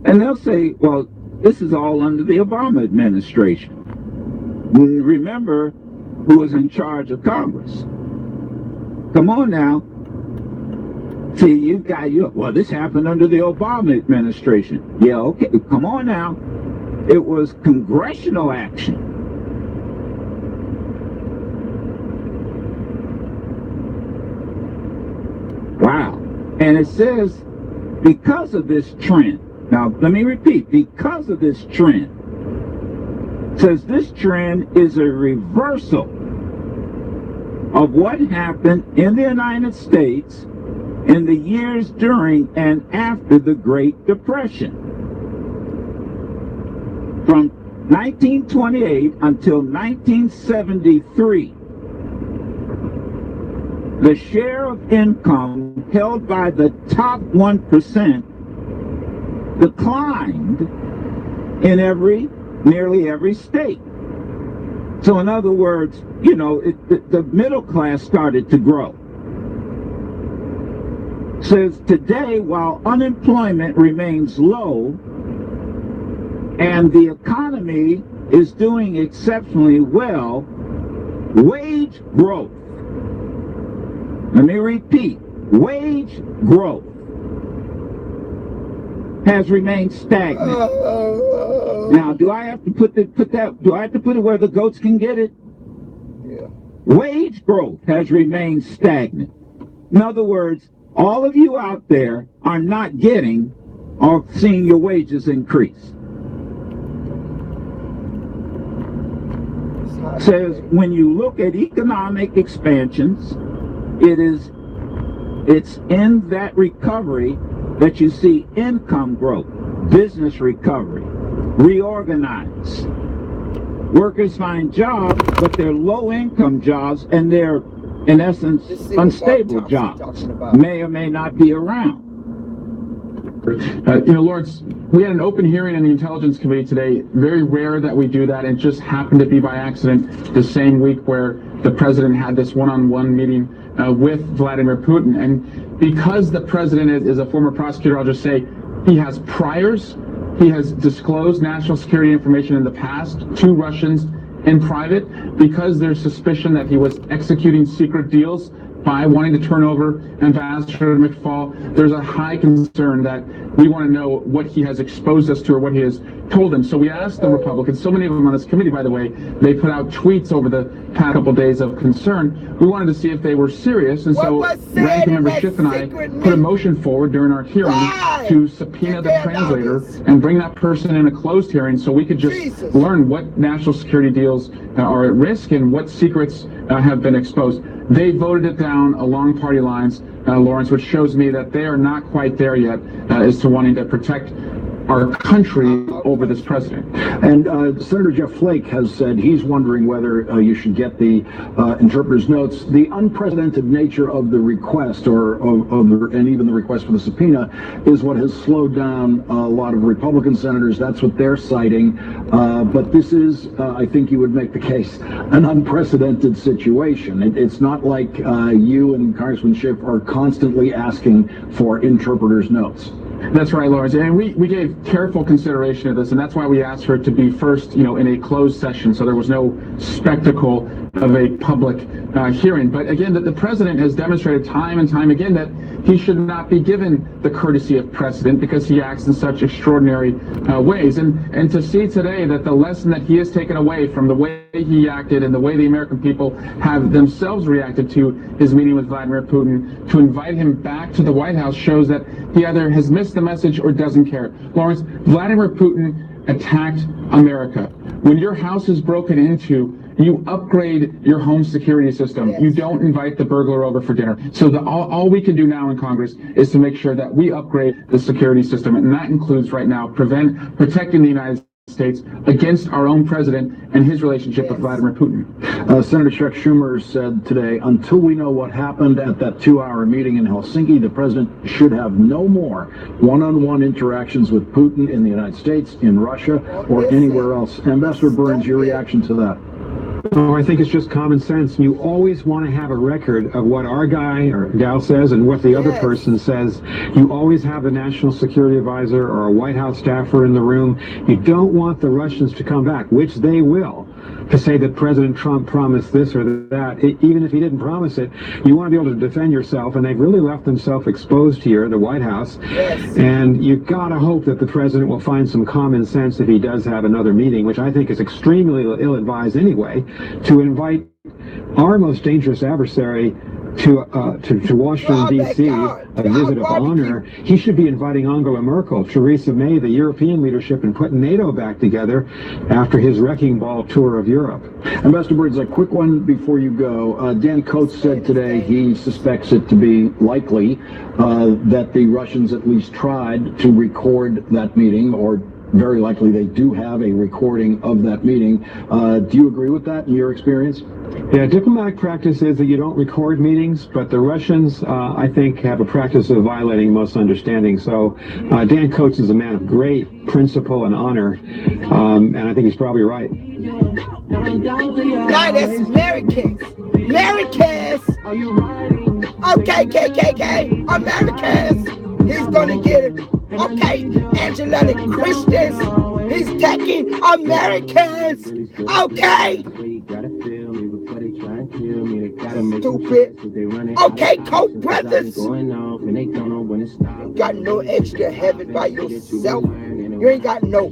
And they'll say, well, this is all under the Obama administration. Remember who was in charge of Congress. Come on now. See, well, this happened under the Obama administration. Yeah, okay, come on now. It was congressional action. Wow. And it says, because of this trend, now let me repeat, because of this trend, it says this trend is a reversal of what happened in the United States in the years during and after the Great Depression. From 1928 until 1973, the share of income held by the top 1% declined in nearly every state. So in other words, the middle class started to grow. Says today, while unemployment remains low and the economy is doing exceptionally well, wage growth, let me repeat, wage growth has remained stagnant. Now, do I have to put it where the goats can get it? Yeah. Wage growth has remained stagnant. In other words, all of you out there are not getting or seeing your wages increase. Says when you look at economic expansions, it's in that recovery that you see income growth, business recovery, reorganize. Workers find jobs, but they're low-income jobs, and they're, in essence, unstable jobs. May or may not be around. Lawrence, we had an open hearing in the Intelligence Committee today. Very rare that we do that. It just happened to be by accident the same week where the president had this one-on-one meeting with Vladimir Putin. And because the president is a former prosecutor, I'll just say he has priors. He has disclosed national security information in the past to Russians in private because there's suspicion that he was executing secret deals by wanting to turn over Ambassador McFaul. There's a high concern that we want to know what he has exposed us to or what he has told them. So we asked the Republicans, so many of them on this committee, by the way, they put out tweets over the past couple days of concern. We wanted to see if they were serious, and so Ranking Member Schiff and I put a motion forward during our hearing to subpoena the translator and bring that person in a closed hearing so we could just learn what national security deals are at risk and what secrets have been exposed. They voted it down along party lines, Lawrence, which shows me that they are not quite there yet as to wanting to protect our country over this president. And Senator Jeff Flake has said he's wondering whether you should get the interpreter's notes. The unprecedented nature of the request, and even the request for the subpoena, is what has slowed down a lot of Republican senators. That's what they're citing. But this is, I think you would make the case, an unprecedented situation. It's not like you and Congressman Schiff are constantly asking for interpreter's notes. That's right, Lawrence, and we gave careful consideration of this, and that's why we asked for it to be first, in a closed session, so there was no spectacle of a public hearing. But again, that the president has demonstrated time and time again that he should not be given the courtesy of precedent because he acts in such extraordinary ways. And to see today that the lesson that he has taken away from the way he acted and the way the American people have themselves reacted to his meeting with Vladimir Putin, to invite him back to the White House shows that he either has missed the message or doesn't care. Lawrence, Vladimir Putin attacked America. When your house is broken into, you upgrade your home security system. Yes. You don't invite the burglar over for dinner. So all we can do now in Congress is to make sure that we upgrade the security system, and that includes right now protecting the United States against our own president and his relationship with Vladimir Putin. Senator Chuck Schumer said today, until we know what happened at that 2-hour meeting in Helsinki, the president should have no more one-on-one interactions with Putin in the United States, in Russia, or anywhere else. Ambassador Burns, your reaction to that? No, I think it's just common sense. You always want to have a record of what our guy or gal says and what the other person says. You always have the National Security Advisor or a White House staffer in the room. You don't want the Russians to come back, which they will, to say that President Trump promised this or that. Even if he didn't promise it, you want to be able to defend yourself, and they've really left themselves exposed here, the White House. Yes. And you've got to hope that the president will find some common sense if he does have another meeting, which I think is extremely ill-advised anyway, to invite our most dangerous adversary to Washington, D.C., a visit of honor. He should be inviting Angela Merkel, Theresa May, the European leadership, and putting NATO back together after his wrecking ball tour of Europe. Ambassador Briggs, a quick one before you go. Dan Coates said today he suspects it to be likely that the Russians at least tried to record that meeting, or very likely they do have a recording of that meeting. Do you agree with that in your experience? Yeah, diplomatic practice is that you don't record meetings, but the Russians, I think, have a practice of violating most understanding. So Dan Coates is a man of great principle and honor, and I think he's probably right. Now that's Americans. Americans. Okay, KKK. Americans. He's gonna get it. Okay, angelic Christians. He's taking Americans. Okay. Stupid. Okay, Koch brothers. You got no extra heaven by yourself. You ain't got no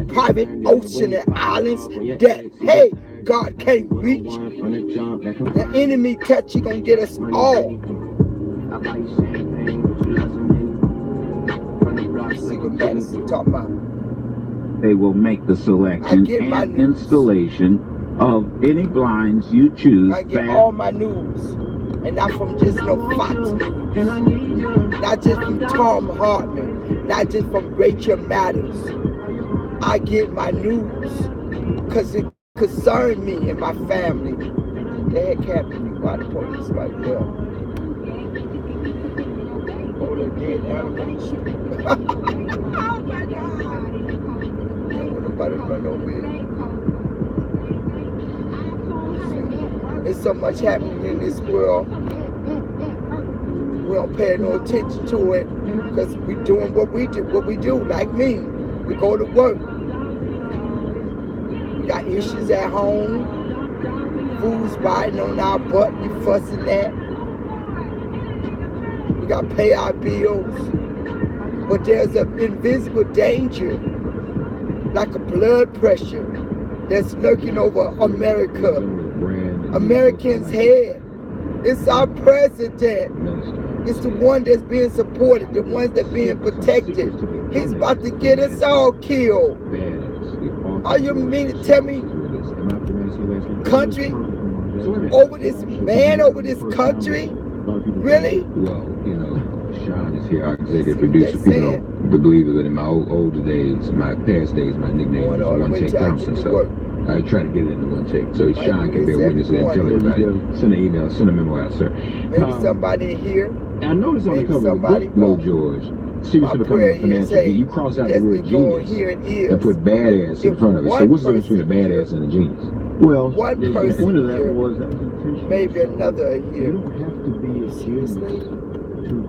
private ocean and islands that, hey, God can't reach. The enemy touch, he gonna get us all. See what Madison talking about. They will make the selection and installation of any blinds you choose. I get all my news, and not from just no Fox News, not just from Tom Hartman, not just from Rachel Maddow's. I get my news because it concerns me and my family. They had captured me by the police right there. Oh, the dead animals. Oh my God! Don't want nobody run over here. There's so much happening in this world. We don't pay no attention to it because we're doing what we do, like me. We go to work. We got issues at home. Food's biting on our butt, we fussing at. We got to pay our bills. But there's an invisible danger, like a blood pressure, that's lurking over America. Americans' head. It's our president. It's the one that's being supported, the ones that's being protected. He's about to get us all killed. Are you mean to tell me country over this man, over this country? Really? Well, you know, Sean is here, our executive producer. People don't believe it, in my older days, my past days, my nickname was One Take Thompson. So I try to get it into one take, so Sean can bear witness and tell everybody. Send an email, send a memo out, sir. Maybe somebody here. I noticed on the cover of the book, Lil George, Secrets of Becoming Financial, you cross out the word genius and put badass in front of it. So what's the difference between a badass and a genius? Well, one person one of that here, was that was intentional. maybe another here. You don't have to be a genius to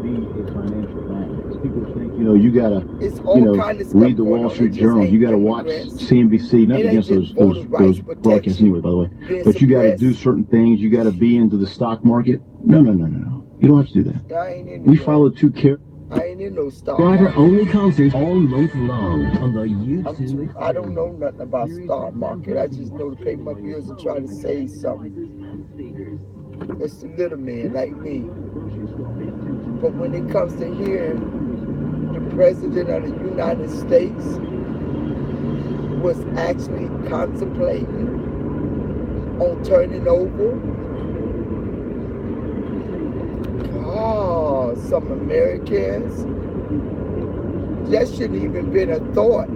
be a financial analyst. People think, you know, you gotta, It's all you know, kind of stuff read the going Wall on. Street It just Journal. ain't You gotta watch immigrants. CNBC. Not It ain't against just those voter rights broadcasts anyway, by the way. being But you gotta suppressed. do certain things. You gotta be into the stock market. No. You don't have to do that. I ain't in We no- follow two careful. I ain't in no stock Driver market. only concerts all month long on the YouTube. I don't know nothing about stock market. I just know to pay my bills and try to save something. It's the little man like me. But when it comes to hearing the President of the United States was actually contemplating on turning over, some Americans, that shouldn't even been a thought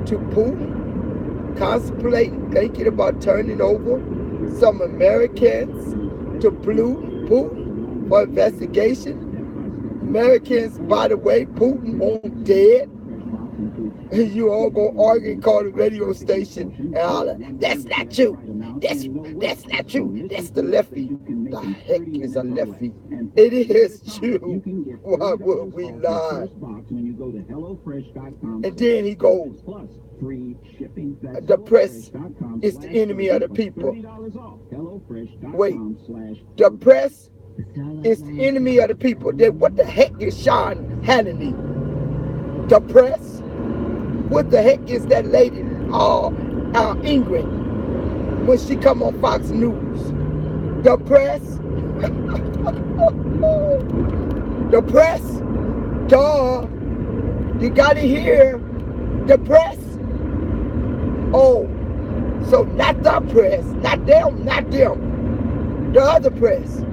to Putin, contemplating, thinking about turning over some Americans to Putin for investigation. Americans, by the way, Putin won't dead. And you all go argue and call the radio station and holler, that's not true. That's not true. That's the lefty. The heck is a lefty? It is true. Why would we lie? And then he goes, the press is the enemy of the people. Wait, the press is the enemy of the people. Then what the heck is Sean Hannity? The press? What the heck is that lady, Ingrid, when she come on Fox News? The press? The press? Duh. You gotta hear the press. Oh, so not the press, not them, the other press.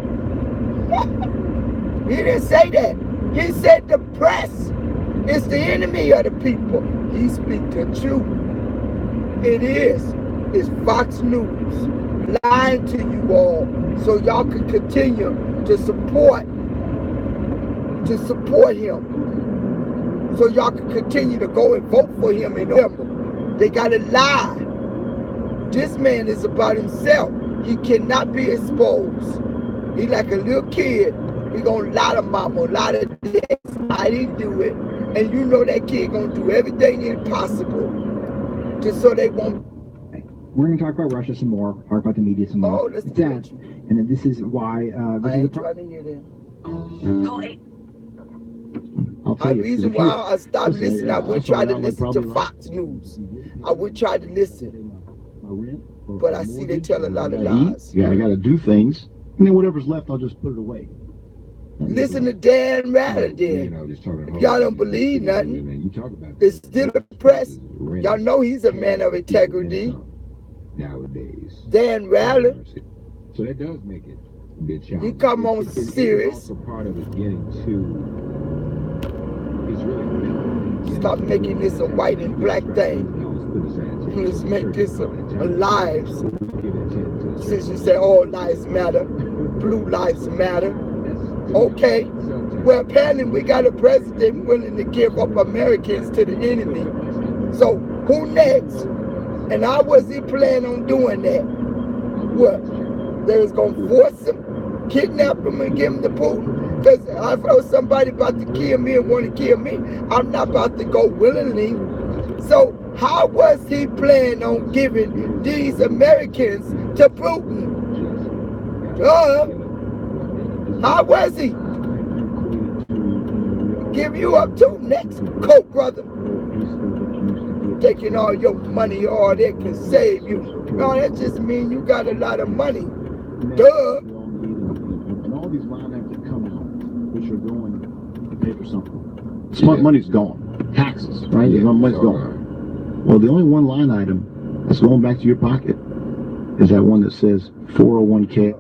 He didn't say that. He said the press is the enemy of the people. He speaks the truth. It is. It's Fox News lying to you all so y'all can continue to support him. So y'all can continue to go and vote for him in November. They gotta lie. This man is about himself. He cannot be exposed. He like a little kid. He gonna lie to mama, lie to dad. I didn't do it. And you know that kid gonna do everything impossible just so they won't. We're going to talk about Russia some more, talk about the media some more. Oh, that's that. And then this is why. I ain't trying to hear that. I'll tell The you. reason why I stopped listening, I would try to listen to Fox News. I would try to listen. But I see they tell a lot of lies. Yeah, I got to do things. And then whatever's left, I'll just put it away. Listen to Dan Rather then. If y'all don't believe nothing, it's still the press. Y'all know he's a man of integrity. Nowadays. Dan Rather. So that does make it a bit challenging. He come on serious. Also part of it getting to is really Stop making this a white and black thing. Let's make this a lives. Since you say all lives matter, blue lives matter. Okay. Well, apparently we got a president willing to give up Americans to the enemy. So who next? And how was he planning on doing that? What? They was going to force him, kidnap him, and give him to Putin? Because I felt somebody about to kill me and want to kill me. I'm not about to go willingly. So how was he planning on giving these Americans to Putin? How was he? Give you up to next, Koch brother. Taking all your money, all that can save you. No, that just means you got a lot of money. Duh. And all these line items that come out, which are going to pay for something. Smart money's gone. Taxes, right? Yeah, money's gone. Well, the only one line item that's going back to your pocket is that one that says 401k.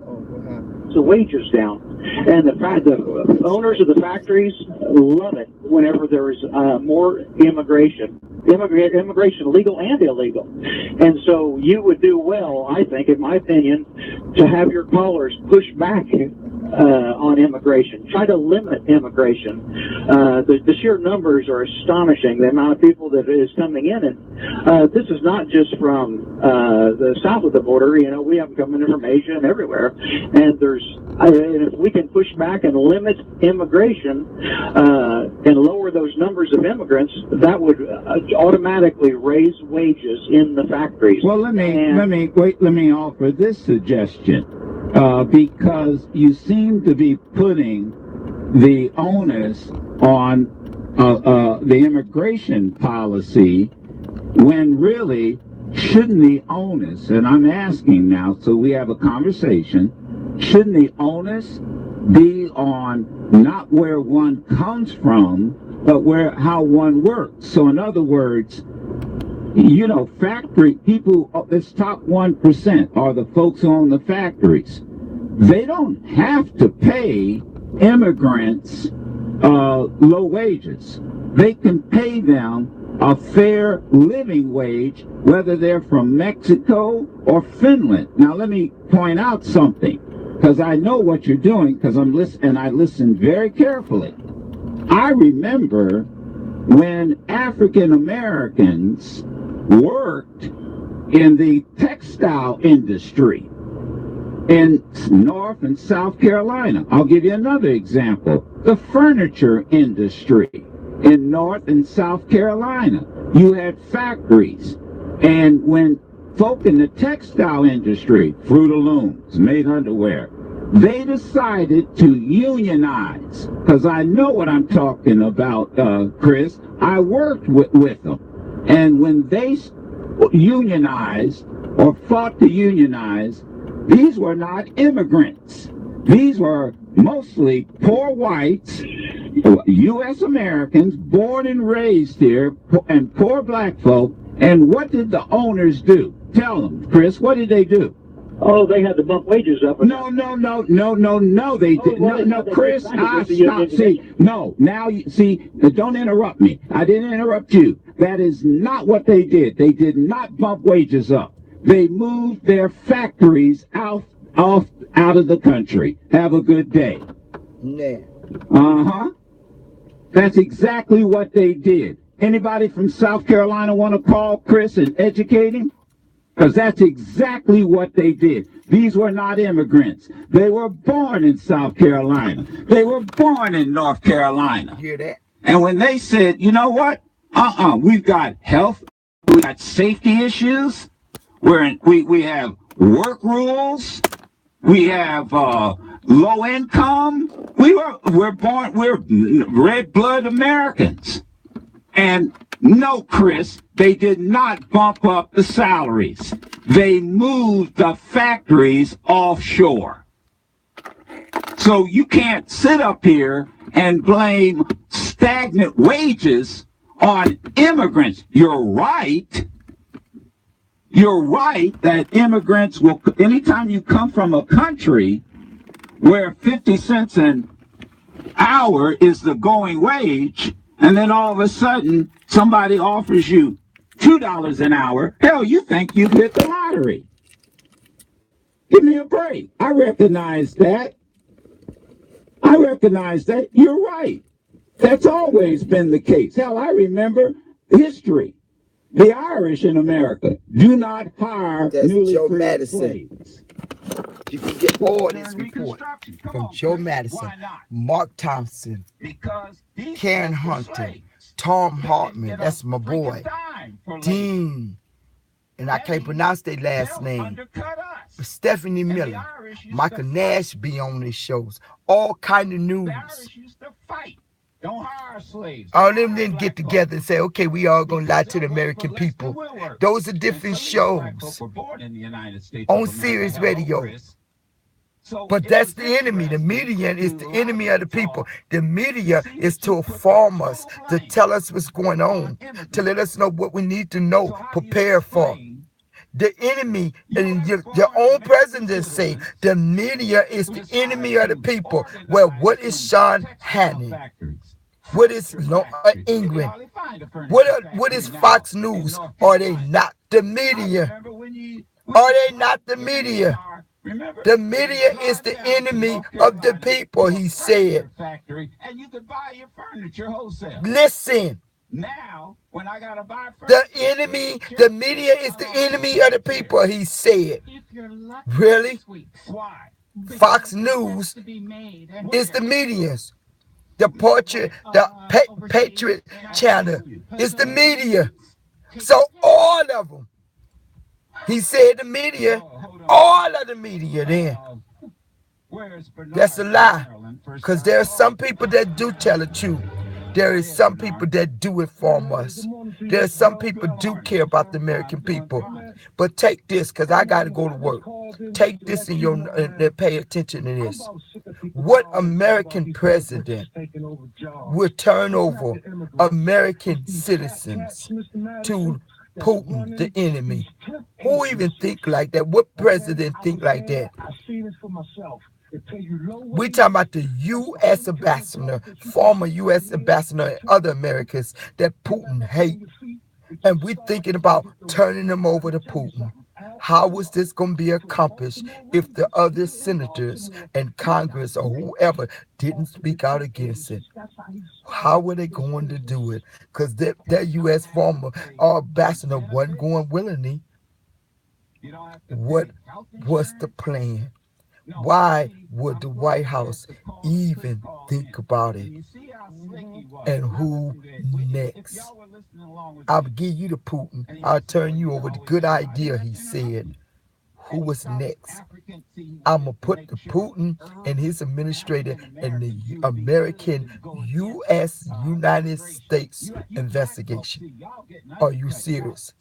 The wages down. And the owners of the factories love it whenever there is more immigration, legal and illegal. And so you would do well, I think, in my opinion, to have your callers push back on immigration. Try to limit immigration. The sheer numbers are astonishing, the amount of people that is coming in. And this is not just from the south of the border. You know, we have them coming in from Asia and everywhere. And if we can push back and limit immigration and lower those numbers of immigrants, that would automatically raise wages in the factories. Well, let me offer this suggestion, because you seem to be putting the onus on the immigration policy when really shouldn't the onus, and I'm asking now so we have a conversation, shouldn't the onus be on not where one comes from, but how one works? So in other words, you know, factory people, this top 1% are the folks who own the factories. They don't have to pay immigrants low wages. They can pay them a fair living wage, whether they're from Mexico or Finland. Now let me point out something, because I know what you're doing, because I'm listening, and I listened very carefully. I remember when African Americans worked in the textile industry in North and South Carolina. I'll give you another example. The furniture industry in North and South Carolina. You had factories. And when folk in the textile industry, Fruit of Looms, made underwear, they decided to unionize. Because I know what I'm talking about, Chris. I worked with them. And when they unionized or fought to unionize, these were not immigrants. These were mostly poor whites, U.S. Americans, born and raised here, and poor black folk. And what did the owners do? Tell them, Chris, what did they do? Oh, they had to bump wages up. No, they did. No, Chris, stop. See, no, now, see, don't interrupt me. I didn't interrupt you. That is not what they did. They did not bump wages up. They moved their factories out of the country. Have a good day. Yeah. That's exactly what they did. Anybody from South Carolina want to call Chris and educate him? Because that's exactly what they did. These were not immigrants. They were born in South Carolina. They were born in North Carolina. Hear that? And when they said, you know what? We've got health, we got safety issues, we have work rules, we have low income. We're red blood Americans. And no, Chris, they did not bump up the salaries. They moved the factories offshore. So you can't sit up here and blame stagnant wages on immigrants. You're right. You're right that immigrants will, anytime you come from a country where 50 cents an hour is the going wage, and then all of a sudden somebody offers you $2 an hour, hell, you think you've hit the lottery. Give me a break. I recognize that. You're right. That's always been the case. Hell, I remember history. The Irish in America do not hire newly Joe freed Madison. slaves. You can get all this report from Joe Madison, Mark Thompson, Karen Hunter, Tom Hartman, that's my boy, Dean, and I can't pronounce their last name, Stephanie Miller, Michael Nash be on these shows, all kind of news. All of them didn't get together and say, okay, we all gonna lie to the American people. Those are different shows on Sirius Radio. But that's the enemy. The media is the enemy of the people. The media is to inform us, to tell us what's going on, to let us know what we need to know, prepare for. The enemy, and your own president say, the media is the enemy of the people. Well, what is Sean Hannity? What is England? What is Fox News? Are they not the media? Are they not the media? The media is the enemy of the people, he said. Listen. The media is the enemy of the people, he said. Really? Fox News is the media's. The Patriot Channel is the media. So all of them. He said the media, all of the media then. That's a lie. Because there are some people that do tell the truth. There is some people that do inform us. There are some people do care about the American people. But take this, because I got to go to work. Take this and pay attention to this. What American president would turn over American citizens to Putin, the enemy? Who even think like that? What president think like that? We talking about the U.S. ambassador, former U.S. ambassador and other Americans that Putin hates. And we thinking about turning them over to Putin. How was this going to be accomplished if the other senators and Congress or whoever didn't speak out against it? How were they going to do it? Because that U.S. former ambassador wasn't going willingly. What was the plan? Why would the White House even think about it? And who next? I'll give you the Putin. I'll turn you over the good idea, he said. Who was next? I'm going to put the Putin and his administrator in the American U.S. United States investigation. Are you serious?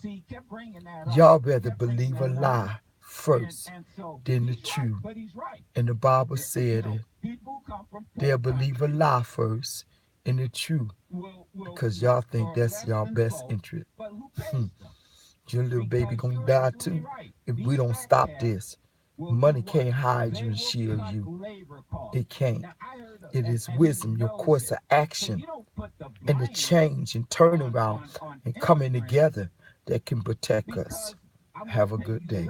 Y'all better believe a lie first, then the truth. And the Bible said it. They'll believe a lie first and the truth because y'all think that's y'all best interest. Your little baby gonna die too if we don't stop this. Money can't hide you and shield you. It can't. It is wisdom, your course of action, and the change and turnaround and coming together that can protect us. Have a good day.